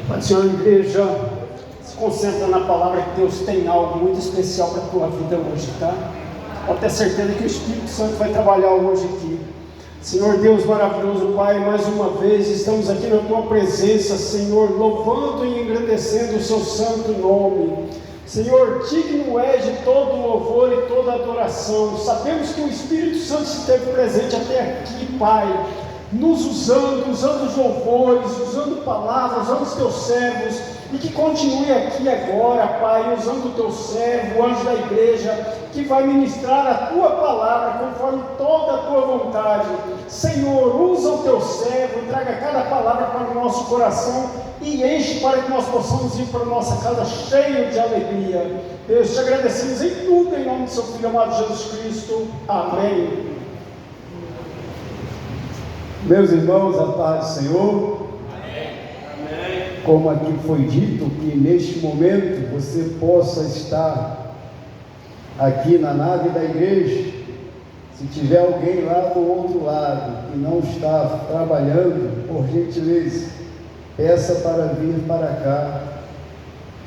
Pai do Senhor, igreja, se concentra na palavra que Deus tem algo muito especial para a tua vida hoje, tá? Pode ter certeza que o Espírito Santo vai trabalhar hoje aqui. Senhor Deus maravilhoso, Pai, mais uma vez estamos aqui na tua presença, Senhor, louvando e engrandecendo o seu santo nome. Senhor, digno é de todo louvor e toda adoração. Sabemos que o Espírito Santo esteve presente até aqui, Pai, nos usando os louvores, usando palavras, usando os teus servos, e que continue aqui agora, Pai, usando o teu servo, o anjo da igreja, que vai ministrar a tua palavra conforme toda a tua vontade. Senhor, usa o teu servo, traga cada palavra para o nosso coração e enche para que nós possamos ir para a nossa casa cheio de alegria. Deus, te agradecemos em tudo, em nome do seu Filho amado Jesus Cristo. Amém. Meus irmãos, a paz do Senhor. Amém. Como aqui foi dito, que neste momento você possa estar aqui na nave da igreja. Se tiver alguém lá do outro lado que não está trabalhando, por gentileza, peça para vir para cá,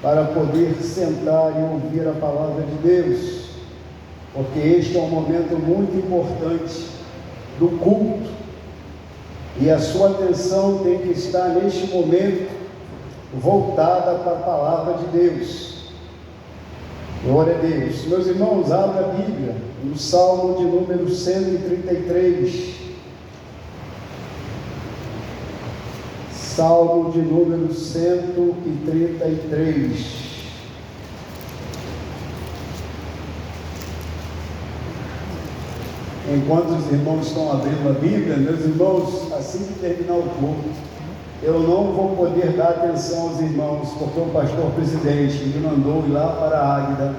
para poder sentar e ouvir a palavra de Deus, porque este é um momento muito importante do culto. E a sua atenção tem que estar neste momento voltada para a palavra de Deus. Glória a Deus. Meus irmãos, abra a Bíblia no Salmo de número 133. Salmo de número 133. Enquanto os irmãos estão abrindo a Bíblia, meus irmãos, assim que terminar o culto, eu não vou poder dar atenção aos irmãos, porque o pastor presidente me mandou ir lá para a Águida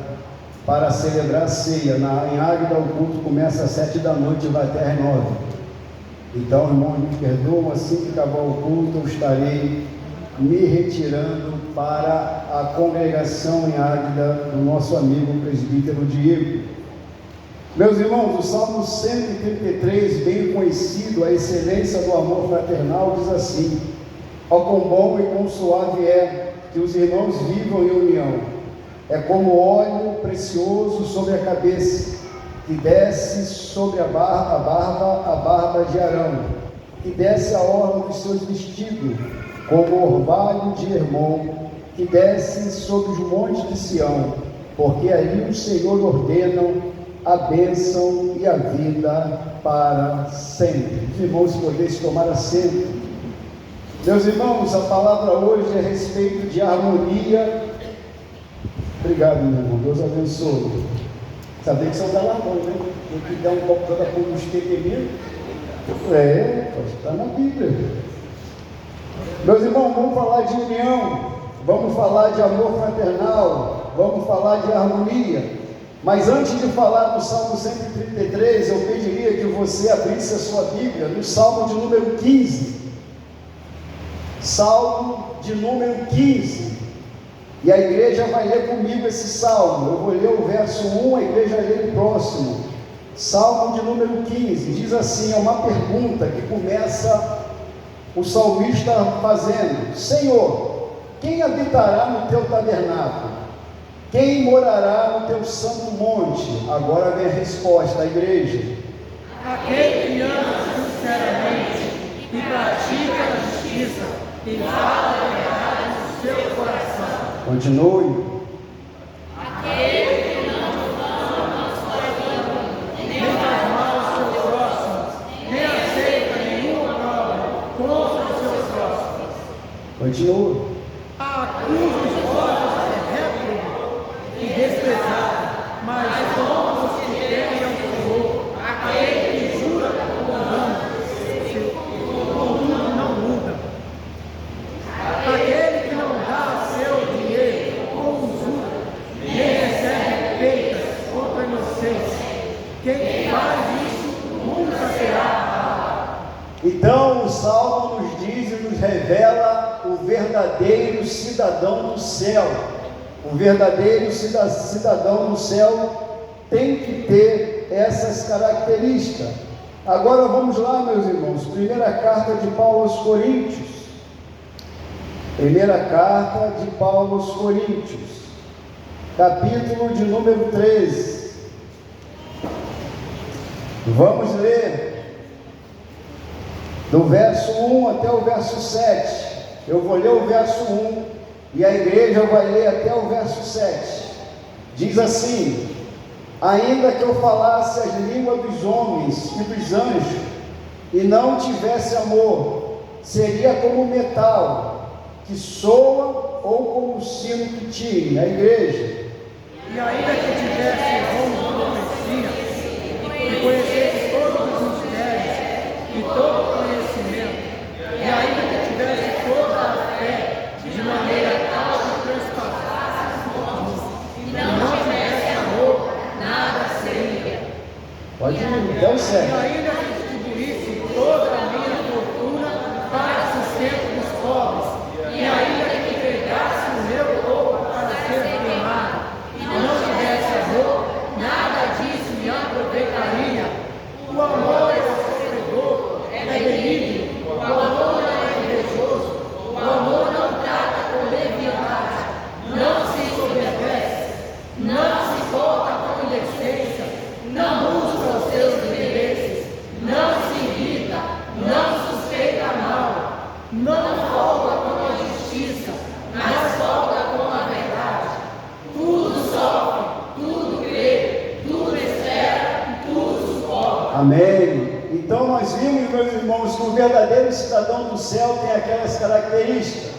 para celebrar a ceia. Em Águida o culto começa às 7 da noite e vai até às 9. Então, irmãos, me perdoam, assim que acabar o culto, eu estarei me retirando para a congregação em Águida do nosso amigo presbítero Diego. Meus irmãos, o Salmo 133, bem conhecido, a excelência do amor fraternal, diz assim: ó quão bom e quão suave é que os irmãos vivam em união, é como óleo precioso sobre a cabeça, que desce sobre a barba de Arão, que desce a orla dos seus vestidos, como o orvalho de Hermon, que desce sobre os montes de Sião, porque ali o Senhor ordena a bênção e a vida para sempre. Os irmãos podem tomar assento. Meus irmãos, a palavra hoje é a respeito de harmonia. Obrigado, meu irmão, Deus abençoe. Sabia que são galardões, né? Tem que dar um pouco cada pouco de entendimento. Está na Bíblia. Meus irmãos, vamos falar de união, vamos falar de amor fraternal, vamos falar de harmonia. Mas antes de falar do Salmo 133, eu pediria que você abrisse a sua Bíblia no Salmo de número 15. Salmo de número 15. E a igreja vai ler comigo esse salmo. Eu vou ler o verso 1, a igreja lê o próximo. Salmo de número 15. Diz assim, é uma pergunta que começa o salmista fazendo: Senhor, quem habitará no teu tabernáculo? Quem morará no teu santo monte? Agora vem a resposta da igreja: aquele que ama sinceramente e pratica a justiça e fala a verdade no seu coração. Continue. Aquele que não ama a sua vida, nem faz mal ao seu próximo, nem aceita nenhuma prova contra os seus próximos. Continue. Acusa os povos e desprezado, mas como os que temem ao Senhor, aquele que jura com contudo não muda, aquele que não dá seu dinheiro com usura, nem recebe peitas contra a inocência, quem faz isso nunca será. Então o Salmo nos diz e nos revela o verdadeiro cidadão do céu. O verdadeiro cidadão do céu tem que ter essas características. Agora vamos lá, meus irmãos, primeira carta de Paulo aos Coríntios. Primeira carta de Paulo aos Coríntios, capítulo de número 13. Vamos ler do verso 1 até o verso 7. Eu vou ler o verso 1 e a igreja vai ler até o verso 7. Diz assim: ainda que eu falasse as línguas dos homens e dos anjos e não tivesse amor, seria como metal que soa ou como um sino que tire. A igreja. E ainda que tivesse dom de profecia, e conhecesse todos os mistérios e todo o conhecimento, e ainda que tivesse toda a fé, de maneira tal que transpassasse o mundo, e não tivesse amor, nada seria. Pode ir, até o E 7. ainda que distribuísse toda a minha fortuna para sustento dos pobres, e ainda que entregasse o meu corpo para ser queimado, e não tivesse amor, nada disso me aproveitaria. O amor é sofredor, é benigno, o amor não é invejoso, o amor não trata com leviandade, não se soberbece, não se porta com indecência, não busca os seus interesses, não se irrita, não suspeita mal, não folga com a justiça, mas folga com a verdade. Tudo sofre, tudo crê, tudo espera e tudo suporta. Amém. Então nós vimos, meus irmãos, que o verdadeiro cidadão do céu tem aquelas características.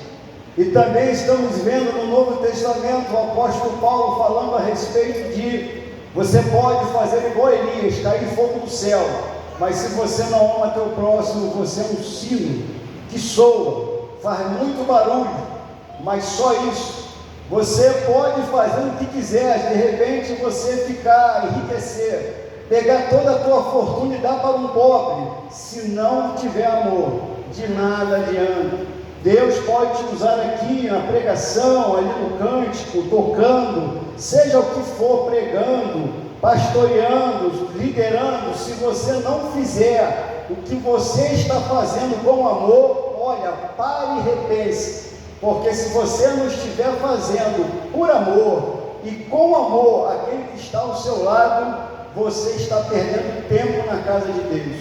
E também estamos vendo no Novo Testamento o apóstolo Paulo falando a respeito de você pode fazer igual Elias, cair fogo do céu, mas se você não ama teu próximo, você é um sino que soa, faz muito barulho, mas só isso. Você pode fazer o que quiser, de repente você ficar, enriquecer, pegar toda a tua fortuna e dar para um pobre, se não tiver amor, de nada adianta. Deus pode te usar aqui na pregação, ali no cântico, tocando, seja o que for, pregando, pastoreando, liderando. Se você não fizer o que você está fazendo com amor, olha, pare e repense, porque se você não estiver fazendo por amor e com amor aquele que está ao seu lado, você está perdendo tempo na casa de Deus,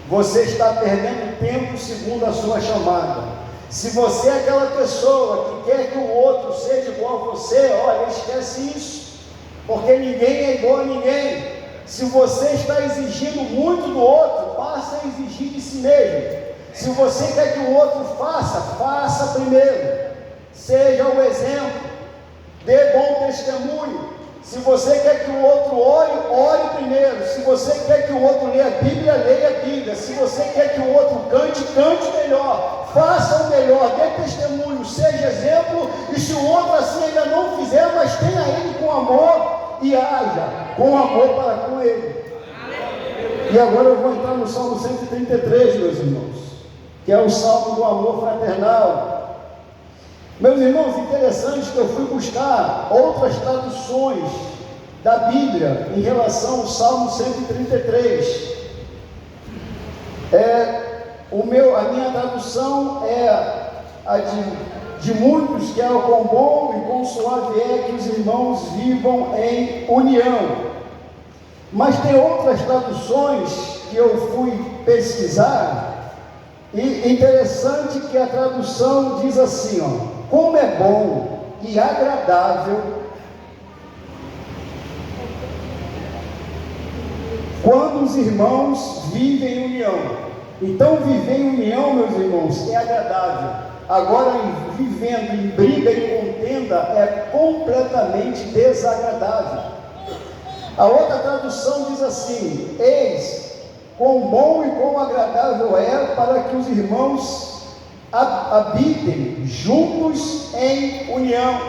você está perdendo tempo segundo a sua chamada. Se você é aquela pessoa que quer que o outro seja igual a você, olha, esquece isso, porque ninguém é igual a ninguém. Se você está exigindo muito do outro, passa a exigir de si mesmo. Se você quer que o outro faça, faça primeiro, seja o exemplo, dê bom testemunho. Se você quer que o outro ore, ore primeiro. Se você quer que o outro leia a Bíblia, leia a Bíblia. Se você quer que o outro cante, cante melhor. Faça o melhor, dê testemunho, seja exemplo. E se o outro assim ainda não fizer, mas tenha ele com amor e haja com amor para com ele. E agora eu vou entrar no Salmo 133, meus irmãos, que é o Salmo do amor fraternal. Meus irmãos, interessante que eu fui buscar outras traduções da Bíblia em relação ao Salmo 133. A minha tradução é a de muitos, que é o quão bom e quão suave é que os irmãos vivam em união. Mas tem outras traduções que eu fui pesquisar, e interessante que a tradução diz assim, ó: como é bom e agradável quando os irmãos vivem em união. Então, viver em união, meus irmãos, é agradável. Agora, vivendo em briga e contenda é completamente desagradável. A outra tradução diz assim: eis quão bom e quão agradável é para que os irmãos habitem juntos em união.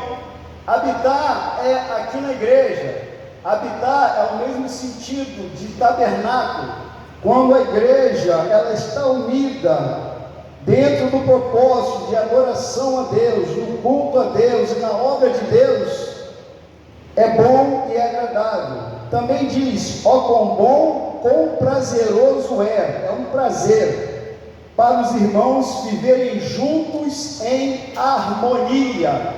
Habitar é aqui na igreja. Habitar é o mesmo sentido de tabernáculo. Quando a igreja ela está unida dentro do propósito de adoração a Deus, no culto a Deus e na obra de Deus, é bom e agradável. Também diz: ó quão bom, quão prazeroso é um prazer. para os irmãos viverem juntos em harmonia.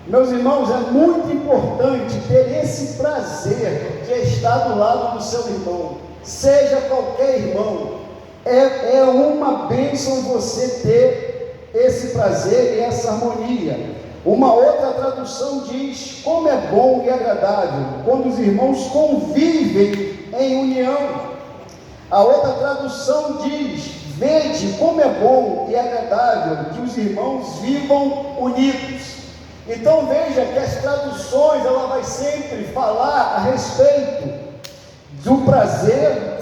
Meus irmãos, é muito importante ter esse prazer de estar do lado do seu irmão, seja qualquer irmão. É uma bênção você ter esse prazer e essa harmonia. Uma outra tradução diz: como é bom e agradável quando os irmãos convivem em união. A outra tradução diz: vede como é bom e agradável que os irmãos vivam unidos. Então veja que as traduções, ela vai sempre falar a respeito do prazer,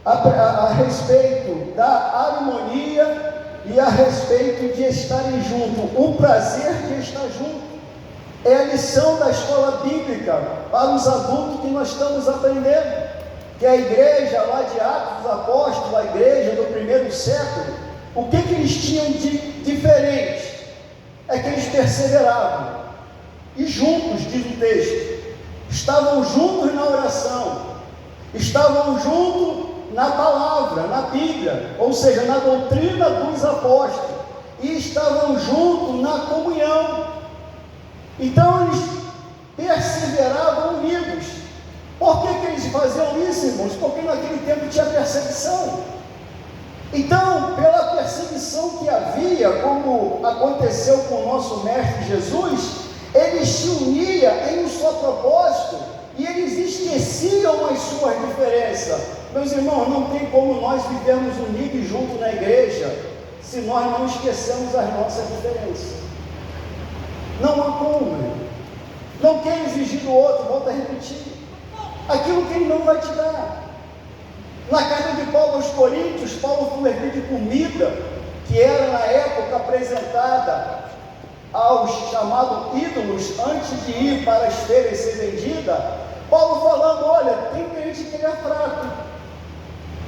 a respeito da harmonia e a respeito de estarem juntos. O prazer de estar junto é a lição da escola bíblica para os adultos que nós estamos aprendendo. Que a igreja lá de Atos dos Apóstolos, a igreja do primeiro século, o que eles tinham de diferente? É que eles perseveravam, e juntos, diz o texto, estavam juntos na oração, estavam juntos na palavra, na Bíblia, ou seja, na doutrina dos apóstolos, e estavam juntos na comunhão. Então eles perseveravam unidos. Por que eles faziam isso, irmãos? Porque naquele tempo tinha perseguição. Então, pela perseguição que havia, como aconteceu com o nosso Mestre Jesus, eles se uniam em um só propósito e eles esqueciam as suas diferenças. Meus irmãos, não tem como nós vivermos unidos juntos na igreja se nós não esquecemos as nossas diferenças. Não há como, irmão. Não quer exigir do outro, volta a repetir, aquilo que ele não vai te dar. Na carta de Paulo aos Coríntios, Paulo foi de comida, que era na época apresentada aos chamados ídolos, antes de ir para as feiras ser vendida. Paulo falando: olha, tem crente que ele é fraco,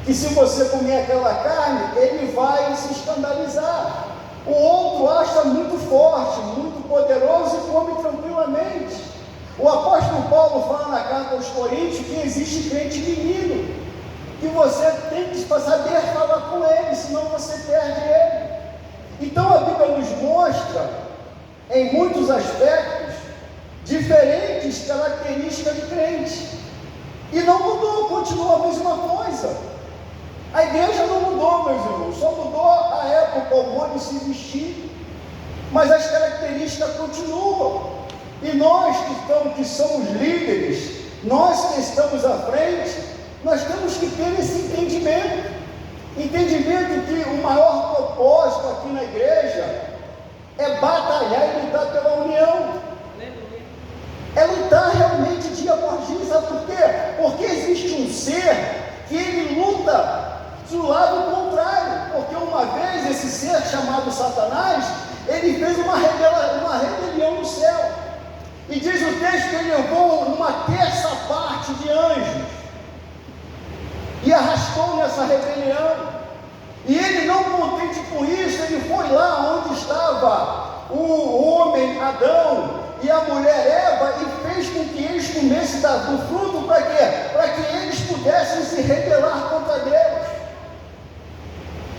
que se você comer aquela carne, ele vai se escandalizar. O outro acha muito forte, muito poderoso e come tranquilamente. O apóstolo Paulo fala na carta aos Coríntios que existe crente menino, que você tem que saber falar com ele, senão você perde ele. Então a Bíblia nos mostra, em muitos aspectos, diferentes características de crente. E não mudou, continua a mesma coisa. A igreja não mudou, meus irmãos, só mudou a época, o modo de se vestir, mas as características continuam. E nós que somos líderes, nós que estamos à frente, nós temos que ter esse entendimento que o maior propósito aqui na igreja é batalhar e lutar pela união, é lutar realmente dia após dia. Sabe por quê? Porque existe um ser que ele luta do lado contrário, porque uma vez esse ser chamado Satanás, ele fez uma rebelião no céu, e diz o texto que ele levou uma terça parte de anjos, e arrastou nessa rebelião, e ele, não contente com isso, ele foi lá onde estava o homem Adão e a mulher Eva, e fez com que eles comessem do fruto. Para quê? Para que eles pudessem se rebelar contra Deus.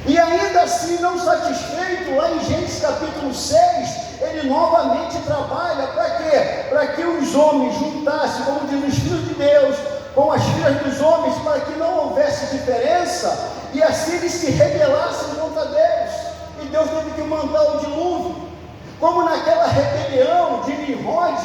E ainda assim, não satisfeito, lá em Gênesis capítulo 6, ele novamente trabalha para quê? Para que os homens juntassem, como diz, os filhos de Deus com as filhas dos homens, para que não houvesse diferença, e assim eles se rebelassem contra Deus. E Deus teve que mandar o dilúvio, como naquela rebelião de Nimrod,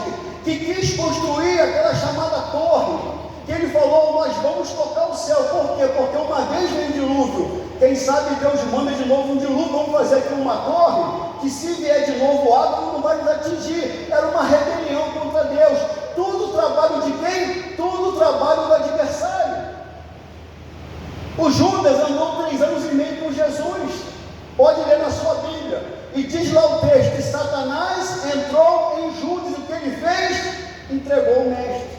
que quis construir aquela chamada torre, que ele falou: nós vamos tocar o céu. Por quê? Porque uma vez veio o dilúvio, quem sabe Deus manda de novo um dilúvio, vamos fazer aqui uma torre, que se vier de novo água não vai nos atingir. Era uma rebelião contra Deus. Tudo trabalho de quem? Tudo trabalho do adversário. O Judas andou 3 anos e meio com Jesus, pode ler na sua Bíblia, e diz lá o texto que Satanás entrou em Judas, e o que ele fez? Entregou o mestre,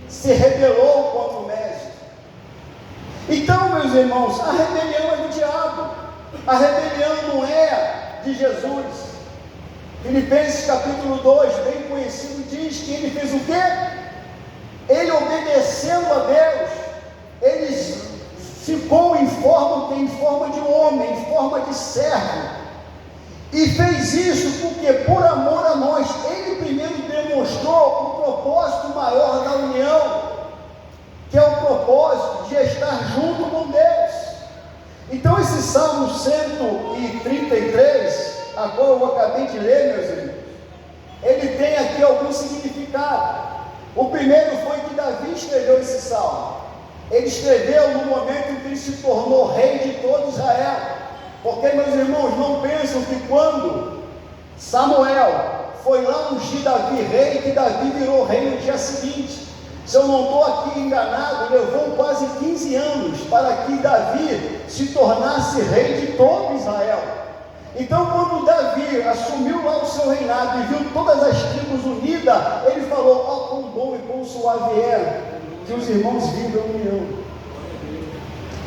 se rebelou contra o mestre. Então, meus irmãos, a rebelião é do diabo, a rebelião não é de Jesus. Filipenses capítulo 2, bem conhecido, diz que ele fez o quê? Ele, obedecendo a Deus, ele ficou em forma que? Em forma de homem, em forma de servo. E fez isso porque, por amor a nós, ele primeiro demonstrou o propósito maior da união, que é o propósito de estar junto com Deus. Então esse Salmo 133, a qual eu acabei de ler, meus irmãos, ele tem aqui algum significado. O primeiro foi que Davi escreveu esse salmo. Ele escreveu no momento em que ele se tornou rei de todo Israel. Porque, meus irmãos, não pensam que quando Samuel foi lá ungir Davi rei, que Davi virou rei no dia seguinte. Se eu não estou aqui enganado, levou quase 15 anos para que Davi se tornasse rei de todo Israel. Então, quando Davi assumiu lá o seu reinado e viu todas as tribos unidas, ele falou: ó, quão bom e quão suave é que os irmãos vivam em união.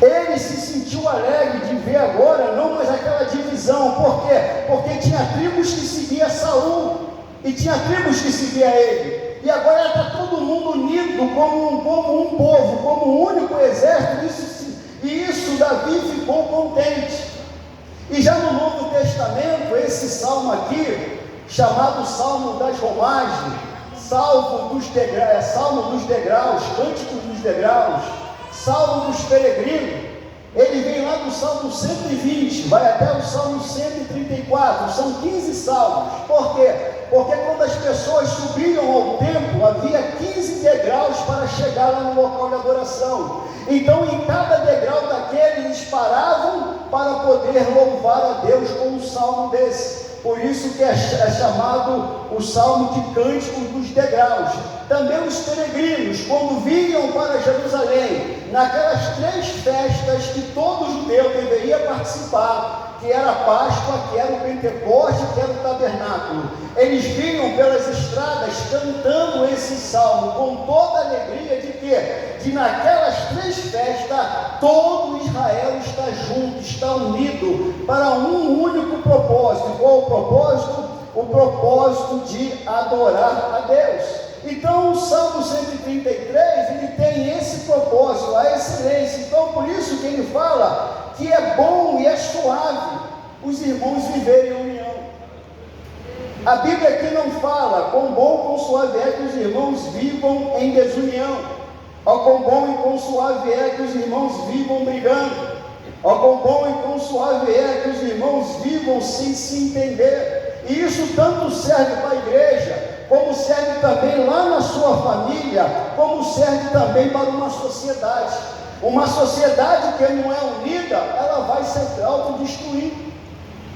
Ele se sentiu alegre de ver agora não mais aquela divisão. Por quê? Porque tinha tribos que seguiam Saul e tinha tribos que seguiam ele. E agora está todo mundo unido como um povo, como um único exército. E isso Davi ficou contente. E já no Novo Testamento, esse salmo aqui, chamado Salmo das Romagens, Salmo dos Degraus, Cânticos dos Degraus, Salmo dos Peregrinos, ele vem lá do Salmo 120, vai até o Salmo 134, são 15 salmos. Por quê? Porque quando as pessoas subiam ao templo, havia 15 degraus para chegar lá no local de adoração. Então, em cada degrau daquele, eles paravam para poder louvar a Deus com um salmo desse. Por isso que é chamado o Salmo de Cânticos dos Degraus. Também os peregrinos, quando vinham para Jerusalém, naquelas 3 festas que todo judeu deveria participar, que era a Páscoa, que era o Pentecoste, que era o Tabernáculo, eles vinham pelas estradas cantando esse salmo com toda a alegria de quê? De naquelas 3 festas todo Israel está junto, está unido para um único propósito. Qual o propósito? O propósito de adorar a Deus. Então o Salmo 133, ele tem esse propósito, a excelência. Então por isso que ele fala que é bom e é suave os irmãos viverem em união. A Bíblia aqui não fala quão bom e quão suave é que os irmãos vivam em desunião, ó quão bom e quão suave é que os irmãos vivam brigando, ó quão bom e quão suave é que os irmãos vivam sem se entender. E isso tanto serve para a igreja, como serve também lá na sua família, como serve também para uma sociedade. Uma sociedade que não é unida, ela vai se autodestruir.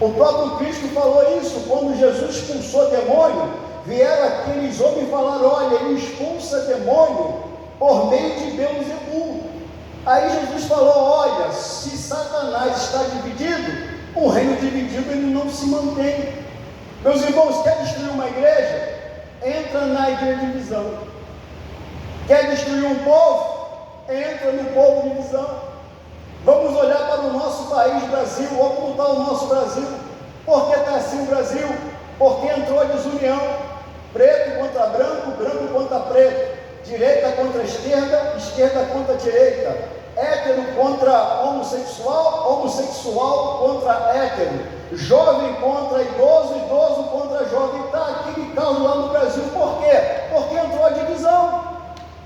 O próprio Cristo falou isso, quando Jesus expulsou demônio, vieram aqueles homens e falaram: olha, ele expulsa demônio por meio de Beelzebul. Aí Jesus falou: olha, se Satanás está dividido, um reino dividido ele não se mantém. Meus irmãos, quer destruir uma igreja? Entra na igreja de divisão. Quer destruir um povo? Entra no povo de divisão. Vamos olhar para o nosso país, Brasil. Olha como está o nosso Brasil. Por que está assim o Brasil? Porque entrou a desunião. Preto contra branco, branco contra preto, direita contra esquerda, esquerda contra direita, hétero contra homossexual, homossexual contra hétero, jovem contra idoso, idoso contra jovem. Está aquele caos lá no Brasil. Por quê? Porque entrou a divisão.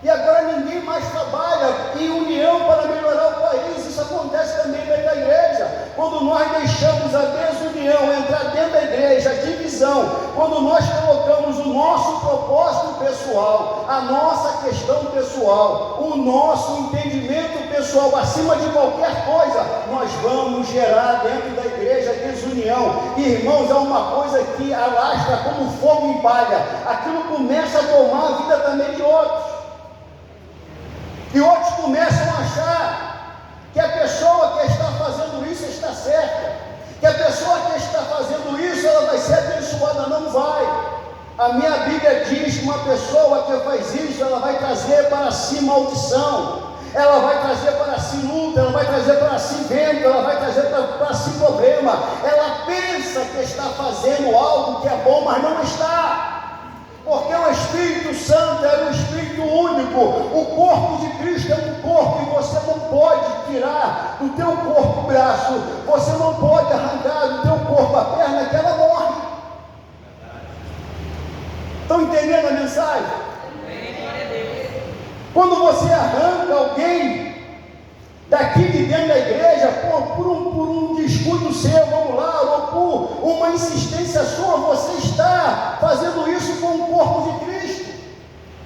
E agora ninguém mais trabalha em união para melhorar o país. Isso acontece também dentro da igreja. Quando nós deixamos a desunião entrar dentro da igreja, a divisão, quando nós colocamos o nosso propósito pessoal, a nossa questão pessoal, o nosso entendimento pessoal acima de qualquer coisa, nós vamos gerar dentro da igreja desunião. E, irmãos, é uma coisa que alastra como fogo em palha. Aquilo começa a tomar a vida também de outros. E outros começam a achar que a pessoa que está fazendo isso está certa, que a pessoa que está fazendo isso, ela vai ser abençoada. Não vai. A minha Bíblia diz que uma pessoa que faz isso, ela vai trazer para si maldição, ela vai trazer para si luta, ela vai trazer para si vento, ela vai trazer para si problema. Ela pensa que está fazendo algo que é bom, mas não está. Porque o Espírito Santo era o Espírito filho único. O corpo de Cristo é um corpo e você não pode tirar do teu corpo o braço, você não pode arrancar do teu corpo a perna que ela morre. Estão entendendo a mensagem? Quando você arranca alguém daqui de dentro da igreja por um descuido seu, vamos lá, ou por uma insistência sua, você está fazendo isso com o corpo de Cristo.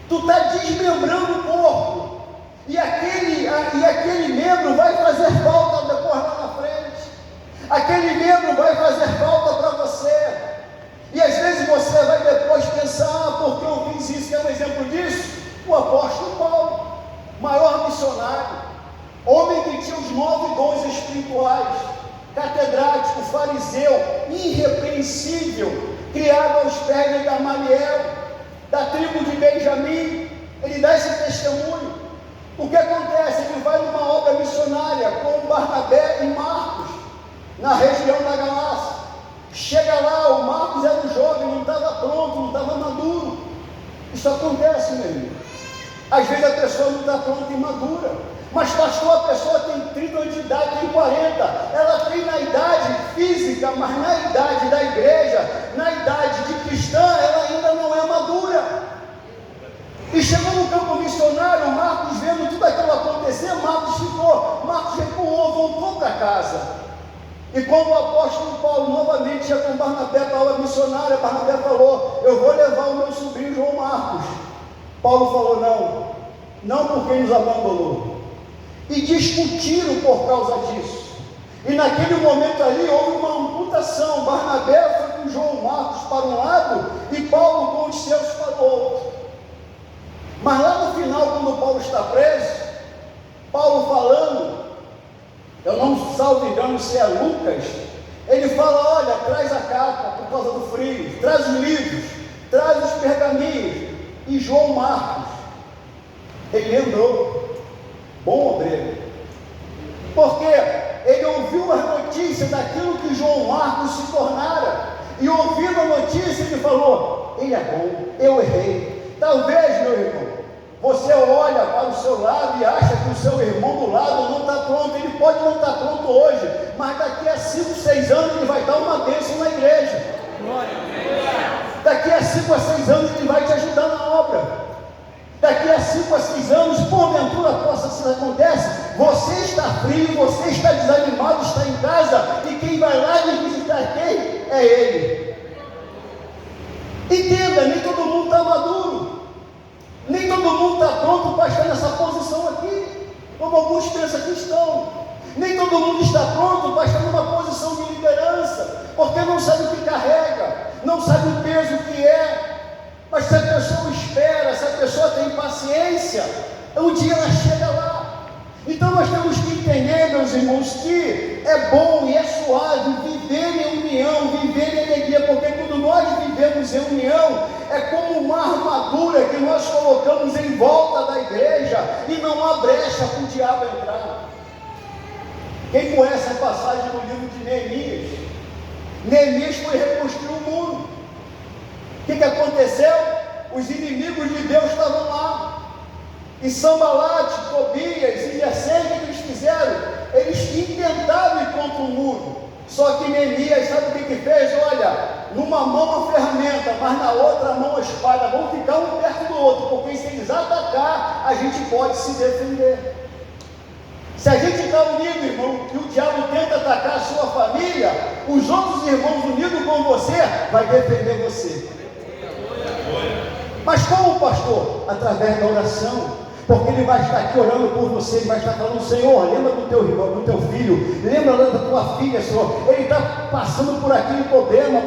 Tu está desmembrando o corpo, e aquele membro vai fazer falta depois lá na frente. Aquele membro vai fazer falta para você. E às vezes você vai depois pensar, porque eu fiz isso, que é um exemplo disso, o apóstolo Paulo, maior missionário, homem que tinha os 9 dons espirituais, catedrático, fariseu, irrepreensível, criado aos pés de Gamaliel, da tribo de Benjamim. Ele dá esse testemunho. O que acontece? Ele vai numa obra missionária com Barnabé e Marcos, na região da Galácia. Chega lá, o Marcos era um jovem, não estava pronto, não estava maduro. Isso acontece, meu irmão. Às vezes a pessoa não está pronta e madura. Mas pastor, a pessoa tem 30 anos de idade, tem 40. Ela tem na idade física, mas na idade da igreja, na idade de cristã, ela ainda não é madura. E chegou no campo missionário, Marcos vendo tudo aquilo acontecer, Marcos recuou, voltou para casa. E quando o apóstolo Paulo novamente ia com Barnabé para a aula missionária, Barnabé falou: eu vou levar o meu sobrinho João Marcos. Paulo falou: não porque nos abandonou. E discutiram por causa disso. E naquele momento ali houve uma amputação. Barnabé foi com João Marcos para um lado e Paulo com os seus para o outro. Mas lá no final, quando Paulo está preso, Paulo falando, eu não salvo engano se é Lucas, ele fala: olha, traz a capa por causa do frio, traz os livros, traz os pergaminhos. E João Marcos, ele lembrou, bom obreiro, porque ele ouviu as notícias daquilo que João Marcos se tornara, e ouvindo a notícia ele falou: ele é bom, eu errei. Talvez, meu irmão, você olha para o seu lado e acha que o seu irmão do lado não está pronto. Ele pode não estar pronto hoje, mas daqui a 5, 6 anos ele vai dar uma bênção na igreja. Daqui a 5 a 6 anos ele vai te ajudar na obra. Daqui a 5 a 6 anos, porventura possa se acontece, você está frio, você está desanimado, está em casa, e quem vai lá lhe visitar quem? É ele. Entenda, nem todo mundo está maduro, nem todo mundo está pronto para estar nessa posição aqui, como alguns pensam que estão. Nem todo mundo está pronto para estar numa posição de liderança, porque não sabe o que carrega, não sabe o peso que é. Mas se a pessoa espera, se a pessoa tem paciência, um dia ela chega lá. Então nós temos que entender, meus irmãos, que é bom e é suave viver em união, viver em alegria, porque quando nós vivemos em união, é como uma armadura que nós colocamos em volta da igreja e não há brecha para o diabo entrar. Quem conhece a passagem no livro de Neemias? Neemias foi reconstruir o muro. O que aconteceu? Os inimigos de Deus estavam lá. E Sanbalate, Tobias e Gesem, o que eles fizeram? Eles intentaram ir contra o muro. Só que Neemias, sabe o que fez? Olha, numa mão a ferramenta, mas na outra mão a espada. Vão ficar um perto do outro, porque se eles atacar, a gente pode se defender. Se a gente está unido, irmão, e o diabo tenta atacar a sua família, os outros irmãos unidos com você vai defender você. Mas como, pastor? Através da oração, porque ele vai estar aqui orando por você, ele vai estar falando: Senhor, lembra do teu irmão, do teu filho, lembra da tua filha, Senhor, ele está passando por aquele problema,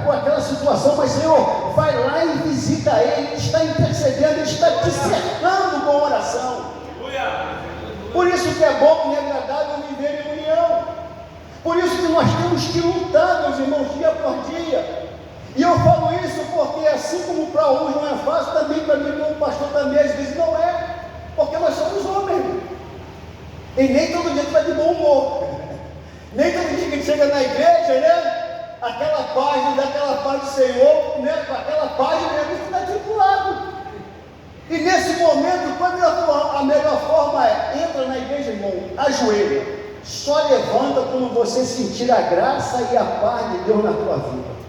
por aquela situação, mas Senhor, vai lá e visita ele, ele está intercedendo, ele está te cercando com oração. Por isso que é bom e agradável viver em união. Por isso que nós temos que lutar, meus irmãos, dia por dia. E eu falo isso porque assim como para uns não é fácil, também para mim como pastor também às vezes não é. Porque nós somos homens. E nem todo dia tu vai de bom humor. Nem todo dia que a gente chega na igreja, né? Aquela paz do Senhor, né? Com aquela paz mesmo, tu está tripulado. E nesse momento igreja, irmão, ajoelha. Só levanta quando você sentir a graça e a paz de Deus na tua vida.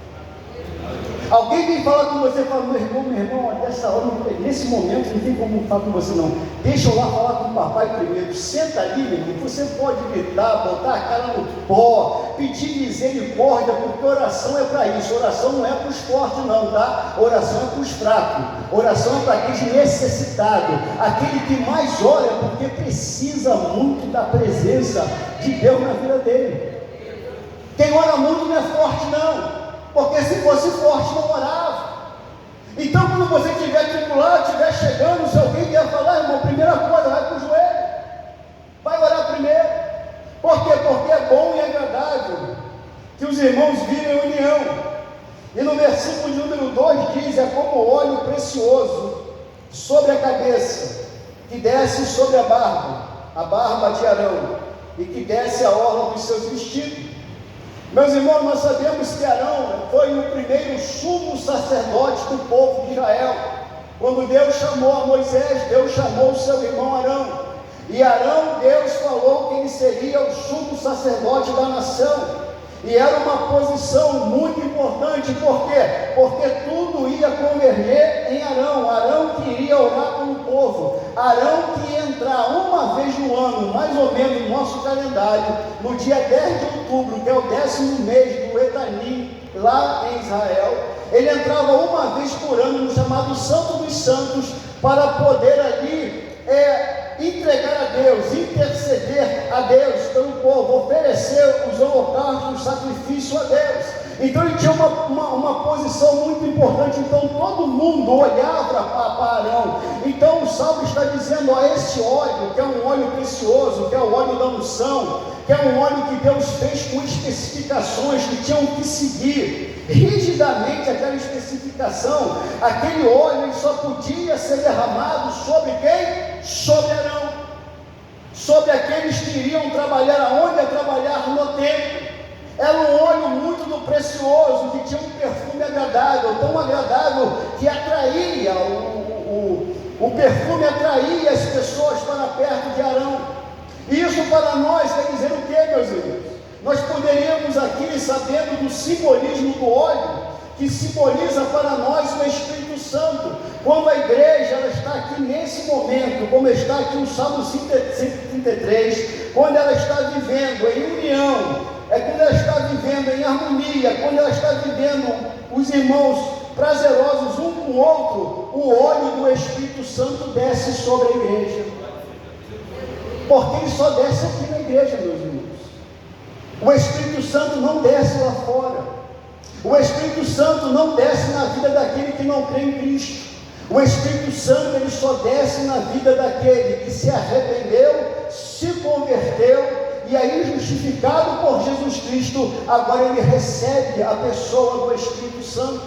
Alguém vem falar com você e fala: meu irmão, dessa hora, nesse momento não tem como falar com você não. Deixa eu lá falar com o papai primeiro. Senta ali, meu irmão. Você pode gritar, botar a cara no pó, pedir misericórdia, porque oração é para isso. Oração não é para os fortes não, tá? Oração é para os fracos. Oração é para aquele necessitado, aquele que mais ora porque precisa muito da presença de Deus na vida dele. Quem ora muito não é forte não. Porque se fosse forte não orava. Então quando você estiver tribulado, estiver chegando, se alguém vier falar, irmão, primeira coisa, vai para o joelho. Vai orar primeiro. Por quê? Porque é bom e agradável que os irmãos virem a união. E no versículo de número 2 diz: é como óleo precioso sobre a cabeça, que desce sobre a barba de Arão, e que desce a orla dos seus vestidos. Meus irmãos, nós sabemos que Arão foi o primeiro sumo sacerdote do povo de Israel. Quando Deus chamou a Moisés, Deus chamou o seu irmão Arão. E Arão, Deus falou que ele seria o sumo sacerdote da nação. E era uma posição muito importante, por quê? Porque tudo ia converger em Arão. Arão que iria orar pelo povo. Arão que ia entrar uma vez no ano, mais ou menos no nosso calendário, no dia 10 de outubro, que é o 10º mês do Etanim, lá em Israel. Ele entrava uma vez por ano no chamado Santo dos Santos, para poder ali entregar a Deus, interceder a Deus pelo povo, oferecer os holocaustos, o sacrifício a Deus. Então ele tinha uma posição muito importante. Então todo mundo olhava para Arão. Então o salmo está dizendo: ó, este óleo, que é um óleo precioso, que é o óleo da unção, que é um óleo que Deus fez com especificações que tinham que seguir rigidamente aquela especificação. Aquele óleo ele só podia ser derramado sobre quem? Sobre Arão, sobre aqueles que iriam trabalhar aonde? A trabalhar no templo. Era um óleo muito precioso, que tinha um perfume agradável, tão agradável que atraía, o perfume atraía as pessoas para perto de Arão. Isso para nós quer dizer o que, meus irmãos? Nós poderíamos aqui, sabendo do simbolismo do óleo, que simboliza para nós o Espírito Santo. Quando a igreja ela está aqui nesse momento, como está aqui no Salmo 133, quando ela está vivendo em união, quando ela está vivendo em harmonia, quando ela está vivendo os irmãos prazerosos um com o outro, o óleo do Espírito Santo desce sobre a igreja. Porque ele só desce aqui na igreja, meus irmãos. O Espírito Santo não desce lá fora. O Espírito Santo não desce na vida daquele que não crê em Cristo. O Espírito Santo ele só desce na vida daquele que se arrependeu, se converteu, e aí justificado por Jesus Cristo, agora ele recebe a pessoa do Espírito Santo.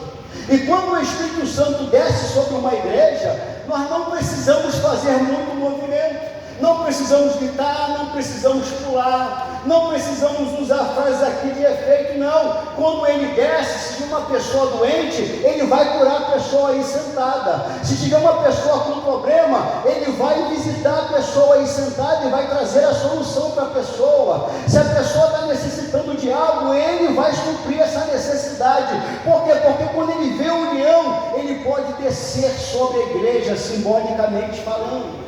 E quando o Espírito Santo desce sobre uma igreja, nós não precisamos fazer muito movimento. Não precisamos gritar, não precisamos pular, não precisamos usar frases aqui de efeito, não. Quando ele desce, se tiver uma pessoa doente, ele vai curar a pessoa aí sentada. Se tiver uma pessoa com problema, ele vai visitar a pessoa aí sentada e vai trazer a solução para a pessoa. Se a pessoa está necessitando de algo, ele vai suprir essa necessidade. Por quê? Porque quando ele vê a união, ele pode descer sobre a igreja, simbolicamente falando.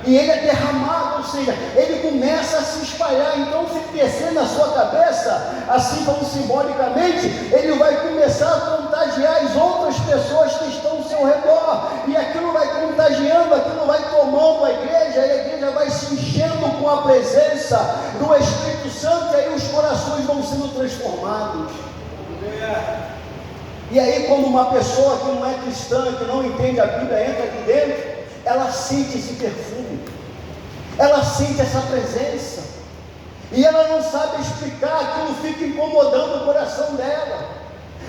E ele é derramado, ou seja, ele começa a se espalhar. Então, se descer na sua cabeça, assim como simbolicamente, ele vai começar a contagiar as outras pessoas que estão ao seu redor, e aquilo vai contagiando, aquilo vai tomando a igreja, e a igreja vai se enchendo com a presença do Espírito Santo, e aí os corações vão sendo transformados. E aí, quando uma pessoa que não é cristã, que não entende a Bíblia, entra aqui dentro, ela sente esse perfume, ela sente essa presença, e ela não sabe explicar, aquilo fica incomodando o coração dela,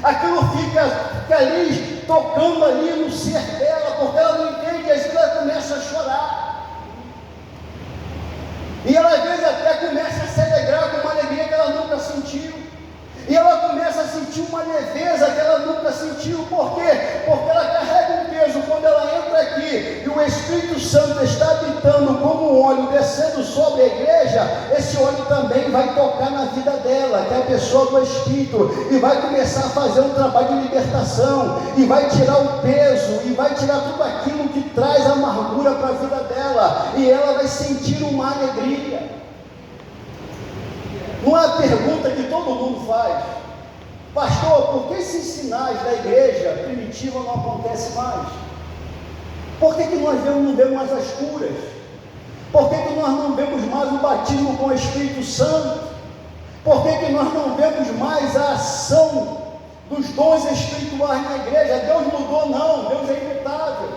aquilo fica ali, tocando ali no ser dela, porque ela não entende, e às vezes ela começa a chorar, e ela às vezes até começa a se alegrar com uma alegria que ela nunca sentiu, e ela começa a sentir uma leveza que ela nunca sentiu. Por quê? Porque ela carrega um peso. Quando ela entra aqui e o Espírito Santo está habitando como um igreja, esse óleo também vai tocar na vida dela, que é a pessoa do Espírito, e vai começar a fazer um trabalho de libertação, e vai tirar o peso, e vai tirar tudo aquilo que traz amargura para a vida dela, e ela vai sentir uma alegria. Não é a pergunta que todo mundo faz: pastor, por que esses sinais da igreja primitiva não acontecem mais? Por que nós não vemos mais as curas? Por que nós não vemos mais o batismo com o Espírito Santo? Por que nós não vemos mais a ação dos dons espirituais na igreja? Deus mudou? Não, Deus é imutável.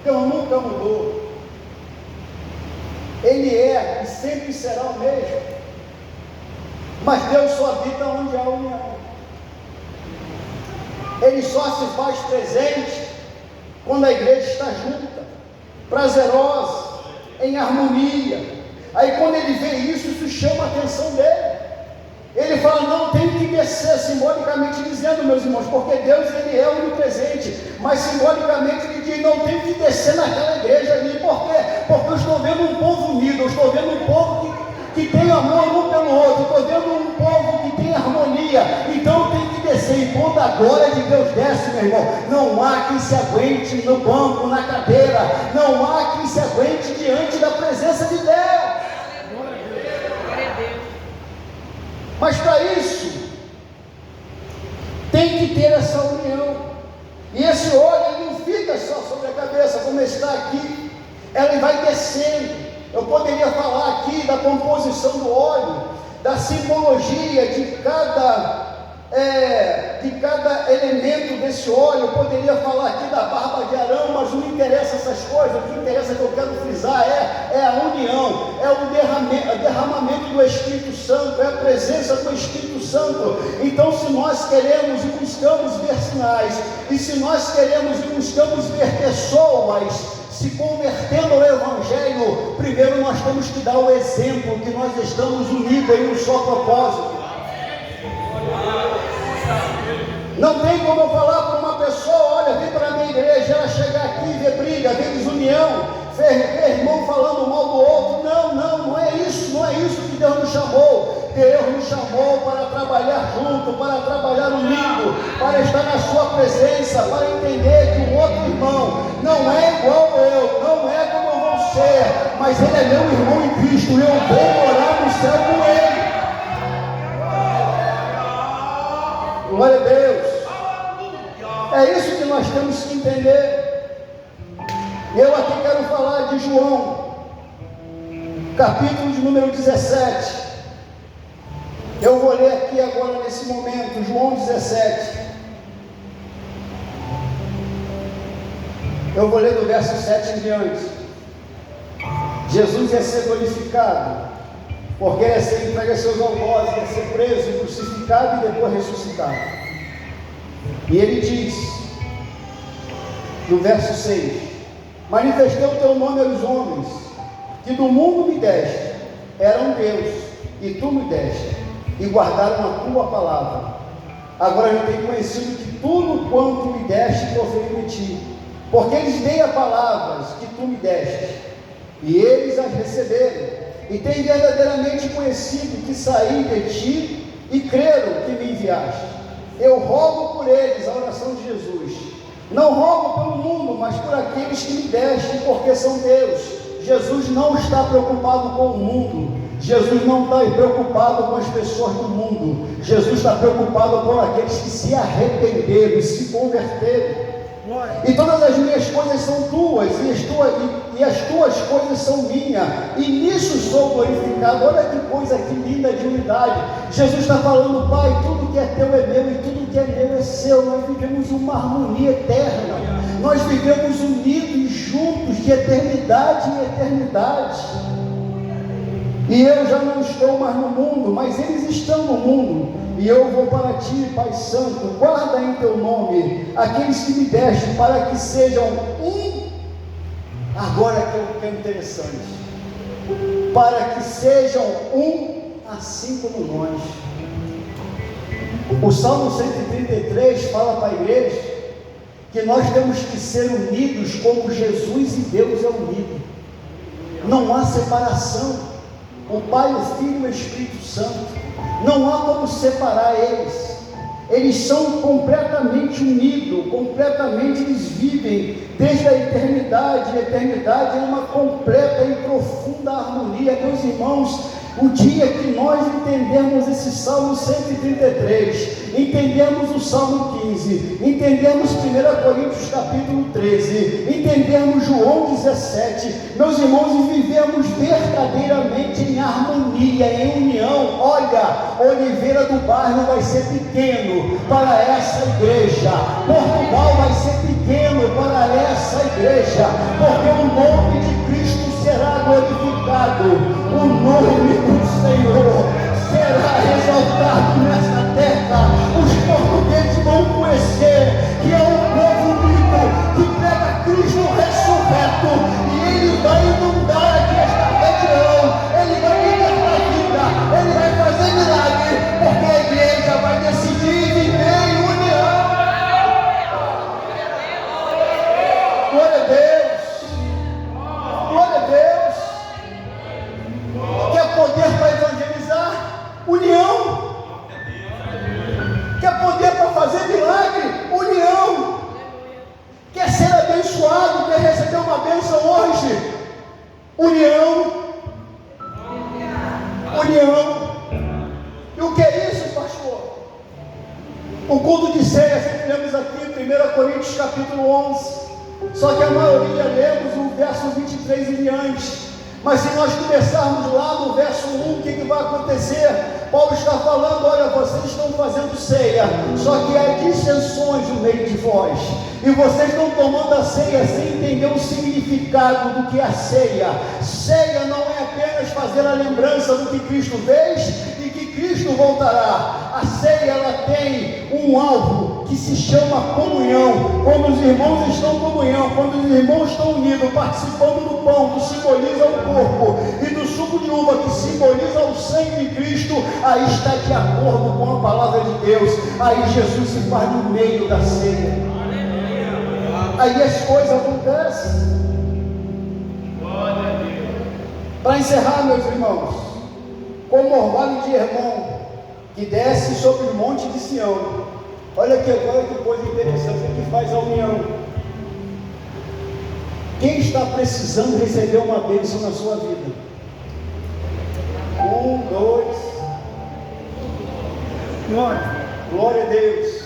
Deus nunca mudou. Ele é e sempre será o mesmo. Mas Deus só habita onde há união. Ele só se faz presente quando a igreja está junta, prazerosa, em harmonia. Aí quando ele vê isso chama a atenção dele. Ele fala: não, tem que descer, simbolicamente dizendo, meus irmãos, porque Deus, ele é onipresente, mas simbolicamente ele diz: não, tem que descer naquela igreja ali. Por quê? Porque eu estou vendo um povo unido, eu estou vendo um povo que tem amor um pelo outro, estou vendo um povo que tem harmonia. Então tem que descer, e quando a glória de Deus desce, meu irmão, não há quem se aguente no banco, na cadeira, não há quem se aguente diante da presença de Deus. Mas para isso tem que ter essa união, e esse óleo ele não fica só sobre a cabeça como está aqui, ela vai descendo. Eu poderia falar aqui da composição do óleo, da simbologia de cada elemento desse óleo. Eu poderia falar aqui da barba de Arão, mas não interessa essas coisas. O que interessa, que eu quero frisar, é a união, é o derramamento do Espírito Santo, é a presença do Espírito Santo. Então, se nós queremos e buscamos ver sinais, e se nós queremos e buscamos ver pessoas se convertendo ao Evangelho, primeiro nós temos que dar o exemplo que nós estamos unidos em um só propósito. Não tem como eu falar para uma pessoa: olha, vem para a minha igreja, ela chegar aqui e ver briga, ver desunião, ver irmão falando mal do outro. Não é isso, não é isso que Deus nos chamou. Deus nos chamou para trabalhar junto, para trabalhar unido, para estar na sua presença, para entender que o outro irmão não é igual eu, não é como eu vou ser, mas ele é meu irmão em Cristo, eu vou morar no céu com ele. Glória a Deus. É isso que nós temos que entender. Eu aqui quero falar de João, capítulo de número 17. Eu vou ler aqui agora nesse momento, João 17. Eu vou ler do verso 7 em diante. Jesus ia ser glorificado, porque ia ser entregue a seus algozes, ia ser preso, crucificado e depois ressuscitado. E ele diz, no verso 6: manifestei o teu nome aos homens, que do mundo me deste, eram Deus, e tu me deste, e guardaram a tua palavra. Agora eu tenho conhecido que tudo quanto me deste proferi de ti, porque eles dei a palavras que tu me deste, e eles as receberam, e têm verdadeiramente conhecido que saí de ti, e creram que me enviaste. Eu rogo por eles, a oração de Jesus, não rogo pelo mundo, mas por aqueles que me deste, porque são teus. Jesus não está preocupado com o mundo, Jesus não está preocupado com as pessoas do mundo, Jesus está preocupado com aqueles que se arrependeram e se converteram. E todas as minhas coisas são tuas, e as tuas coisas são minhas, e nisso sou glorificado. Olha que coisa, que linda de unidade. Jesus está falando: Pai, tudo que é teu é meu, e tudo que é meu é seu. Nós vivemos uma harmonia eterna, nós vivemos unidos, juntos, de eternidade em eternidade. E eu já não estou mais no mundo, mas eles estão no mundo, e eu vou para ti, Pai Santo. Guarda em teu nome aqueles que me deste, para que sejam um. Agora que é interessante: para que sejam um, assim como nós. O Salmo 133 fala para a igreja que nós temos que ser unidos como Jesus e Deus é unido. Não há separação. o Pai, o Filho e o Espírito Santo. Não há como separar eles. Eles são completamente unidos, completamente eles vivem desde a eternidade. A eternidade é uma completa e profunda harmonia. Meus irmãos, o dia que nós entendemos esse Salmo 133, entendemos o Salmo 15, entendemos 1 Coríntios capítulo 13, entendemos João 17, meus irmãos, e vivemos verdadeiramente em harmonia, em união. Olha, Oliveira do Bairro vai ser pequeno para essa igreja, Portugal vai ser pequeno para essa igreja, porque o nome de Cristo será glorificado, o nome do Senhor será exaltado nesta terra. Os portugueses vão conhecer que é um povo unido, que prega Cristo ressurreto, e Ele vai inundar aqui esta região, Ele vai libertar a vida, Ele vai fazer milagre, porque a igreja vai decidir viver em união. Glória a Deus, glória a Deus. Quer poder para evangelizar? União. Quer poder para fazer milagre? União. Quer ser abençoado? Quer receber uma bênção hoje? União. União. E o que é isso, pastor? O culto de ceia, sempre lemos aqui em 1 Coríntios capítulo 11. Só que a maioria lemos o verso 23 e diante. Mas se nós começarmos lá no verso 1, o que vai acontecer? Paulo está falando: olha, vocês estão fazendo ceia, só que há dissensões no meio de vós, e vocês estão tomando a ceia sem entender o significado do que é a ceia. Ceia não é apenas fazer a lembrança do que Cristo fez e que Cristo voltará. A ceia, ela tem um alvo que se chama comunhão. Quando os irmãos estão em comunhão, quando os irmãos estão unidos, participando do pão que simboliza o corpo e do suco de uva que simboliza o sangue de Cristo, aí está de acordo com a palavra de Deus. Aí Jesus se faz no meio da ceia. Aí as coisas acontecem. Para encerrar, meus irmãos, como orvalho de Hermon que desce sobre o monte de Sião. Olha aqui agora que coisa interessante que faz a união. Quem está precisando receber uma bênção na sua vida? 1, 2. Glória a Deus.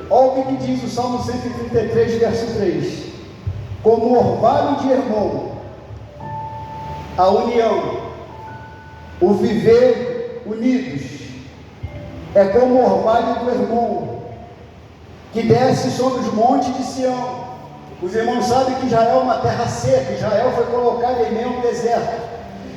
Olha o que diz o Salmo 133, verso 3. Como orvalho de Hermon, a união, o viver unidos, é como o orvalho do Hermon, que desce sobre os montes de Sião. Os irmãos sabem que Israel é uma terra seca. Israel foi colocado em meio ao deserto.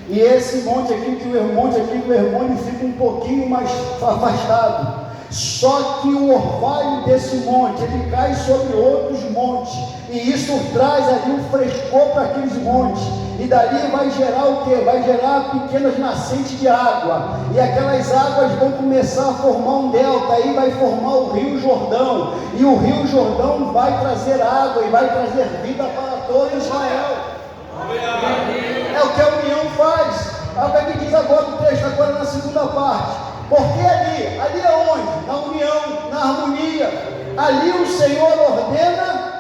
E esse monte aqui, que o monte aqui do Hermon, ele fica um pouquinho mais afastado. Só que o orvalho desse monte, ele cai sobre outros montes. E isso traz ali um frescor para aqueles montes. E dali vai gerar o quê? Vai gerar pequenas nascentes de água. E aquelas águas vão começar a formar um delta. Aí vai formar o Rio Jordão. E o Rio Jordão vai trazer água e vai trazer vida para todo Israel. É o que a união faz. Olha o que diz agora o texto, agora na segunda parte. Porque ali é onde? Na união, na harmonia. Ali o Senhor ordena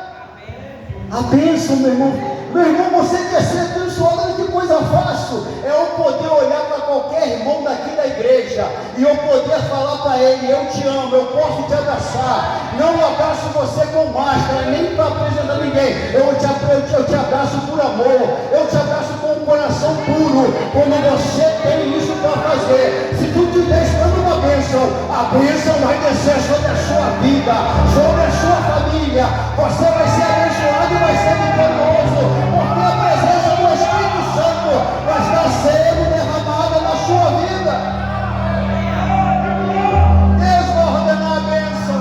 a bênção, meu irmão. Meu irmão, você quer ser abençoado? Olha que coisa fácil. É eu poder olhar para qualquer irmão daqui da igreja e eu poder falar para ele: eu te amo, eu posso te abraçar. Não abraço você com máscara, nem para apresentar ninguém. Eu te abraço por amor. Eu te abraço com um coração puro. Quando você tem isso para fazer, se tu estiver esperando uma bênção, a bênção vai descer sobre a sua vida, sobre a sua família. Você vai ser abençoado e vai ser vitorioso. Porque a presença do Espírito Santo vai estar sendo derramada na sua vida. Deus vai ordenar a bênção.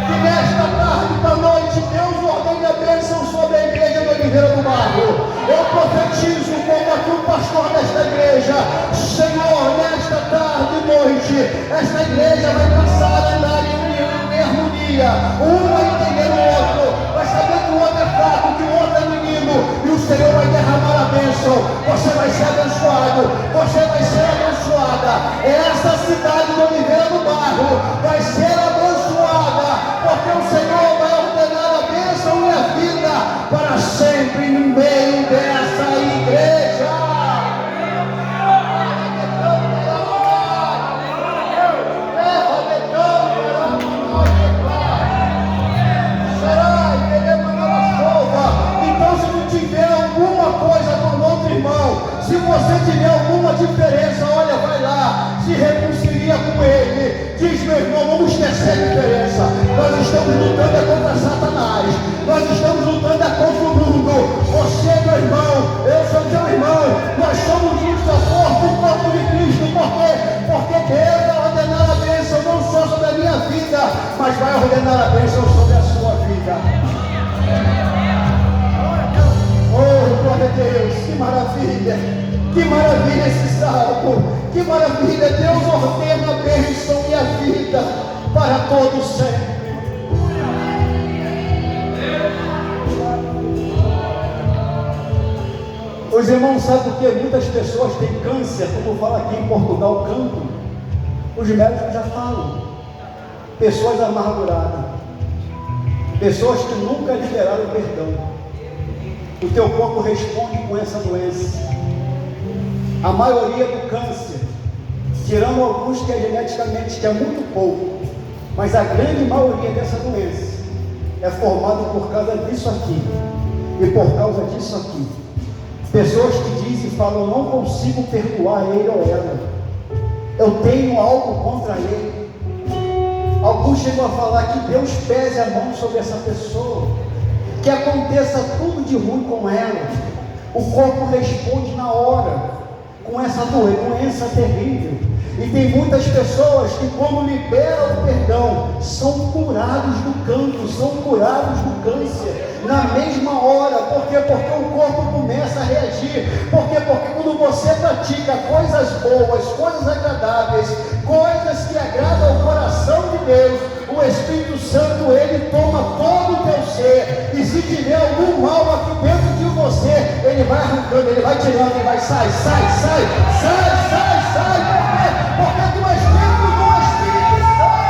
E nesta tarde da noite, Deus ordene a bênção sobre a igreja do Oliveira do Bairro. Eu profetizo como aqui o pastor desta igreja: Senhor, nesta tarde e noite, esta igreja vai passar a andar em união, em harmonia. Um vai entender o outro, vai saber que o outro é fraco, que o outro é menino, e o o Senhor vai derramar a bênção. Você vai ser abençoado, você vai ser abençoada. Essa cidade de Oliveira do Bairro vai ser abençoada, porque o Senhor vai ordenar a bênção e a vida para sempre no meio dessa igreja. Se você tiver alguma diferença, olha, vai lá, se reconcilia com ele. Diz, meu irmão, vamos esquecer a diferença. Nós estamos lutando contra Satanás. Nós estamos lutando contra o mundo. Você, meu irmão, eu sou teu irmão. Nós somos um só corpo, o corpo de Cristo. Por quê? Porque Deus vai ordenar a bênção não só sobre a minha vida, mas vai ordenar a bênção sobre a sua vida. Oh, glória a Deus, que maravilha. Que maravilha esse salmo, que maravilha, Deus ordena a bênção e a vida para todos sempre. Os irmãos sabem por que muitas pessoas têm câncer, como fala aqui em Portugal, canto. Os médicos já falam, pessoas amarguradas, pessoas que nunca liberaram o perdão. O teu corpo responde com essa doença. A maioria do câncer, tirando alguns que é geneticamente, que é muito pouco, mas a grande maioria dessa doença é formada por causa disso aqui e por causa disso aqui. Pessoas que dizem e falam, eu não consigo perdoar ele ou ela, eu tenho algo contra ele. Alguns chegam a falar que Deus pese a mão sobre essa pessoa, que aconteça tudo de ruim com ela, o corpo responde na hora com essa doença terrível. E tem muitas pessoas que, quando liberam o perdão, são curados do cancro, são curados do câncer na mesma hora. Por quê? Porque o corpo começa a reagir. Por quê? Porque quando você pratica coisas boas, coisas agradáveis, coisas que agradam ao coração de Deus, o Espírito Santo, ele toma todo o teu ser, e se tiver algum mal aqui dentro de você, ele vai arrancando, ele vai tirando, ele vai, sai, porque tu és filho do Espírito Santo.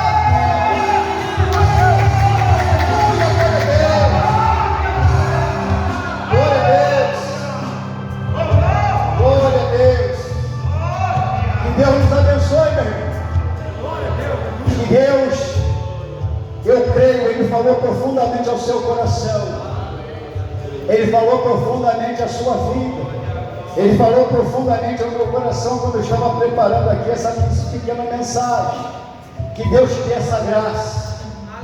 Glória a Deus. Que Deus nos abençoe, meu irmão. Que Deus, eu creio, ele falou profundamente ao seu coração, ele falou profundamente à sua vida, ele falou profundamente ao meu coração quando eu estava preparando aqui essa pequena mensagem. Que Deus te dê essa graça.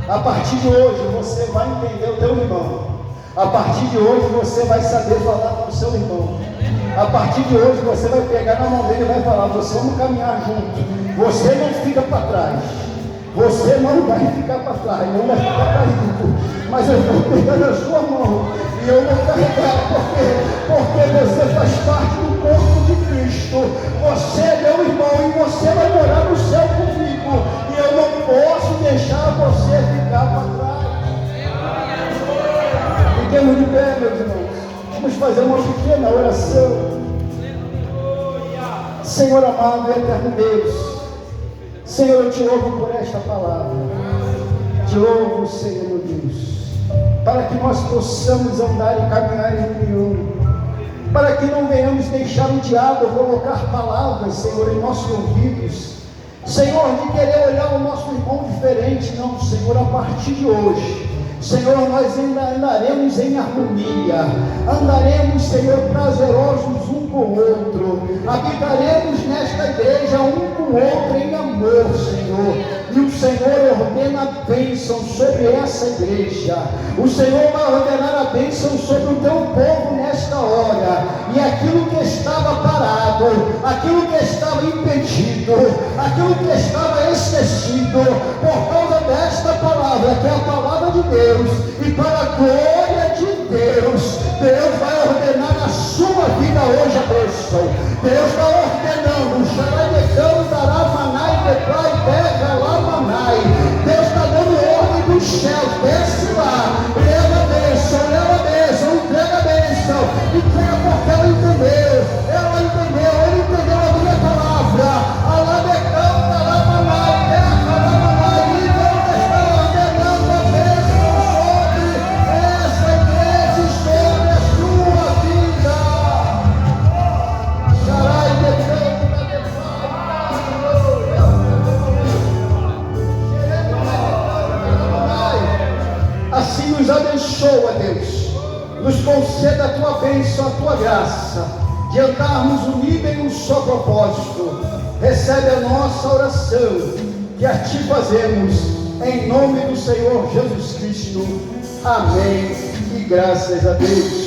A partir de hoje você vai entender o teu irmão. A partir de hoje você vai saber falar com o seu irmão. A partir de hoje você vai pegar na mão dele e vai falar, você vamos caminhar junto. Você não fica para trás. Você não vai ficar para trás, não vai ficar caído, mas eu vou pegar na sua mão e eu vou carregar, porque você faz parte do corpo de Cristo. Você é meu irmão e você vai morar no céu comigo, e eu não posso deixar você ficar para trás. Fiquemos de pé, meus irmãos, vamos fazer uma pequena oração. Senhor amado e eterno Deus, Senhor, eu te louvo por esta palavra. Te louvo, Senhor, meu Deus, para que nós possamos andar e caminhar em união, para que não venhamos deixar o diabo colocar palavras, Senhor, em nossos ouvidos, Senhor, de querer olhar o nosso irmão diferente. Não, Senhor, a partir de hoje, Senhor, nós andaremos em harmonia, andaremos, Senhor, prazerosos um com o outro, habitaremos nesta igreja um com o outro em amor, Senhor, e o Senhor ordena a bênção sobre essa igreja. O Senhor vai ordenar a bênção sobre o teu povo nesta hora, e aquilo que estava parado, aquilo que estava impedido, aquilo que estava esquecido, por causa desta palavra, que é a palavra de Deus, e para a glória de Deus, Deus vai ordenar na sua vida hoje a bênção. Deus está ordenando, Xaradecão, Taramanai, Declai, Terra, Lamanai. Deus está dando ordem dos céus, desce lá, leva a bênção, entrega a bênção, e abençoa, Deus. Nos conceda a tua bênção, a tua graça, de andarmos unidos em um só propósito. Recebe a nossa oração, que a ti fazemos, em nome do Senhor Jesus Cristo. Amém. E graças a Deus.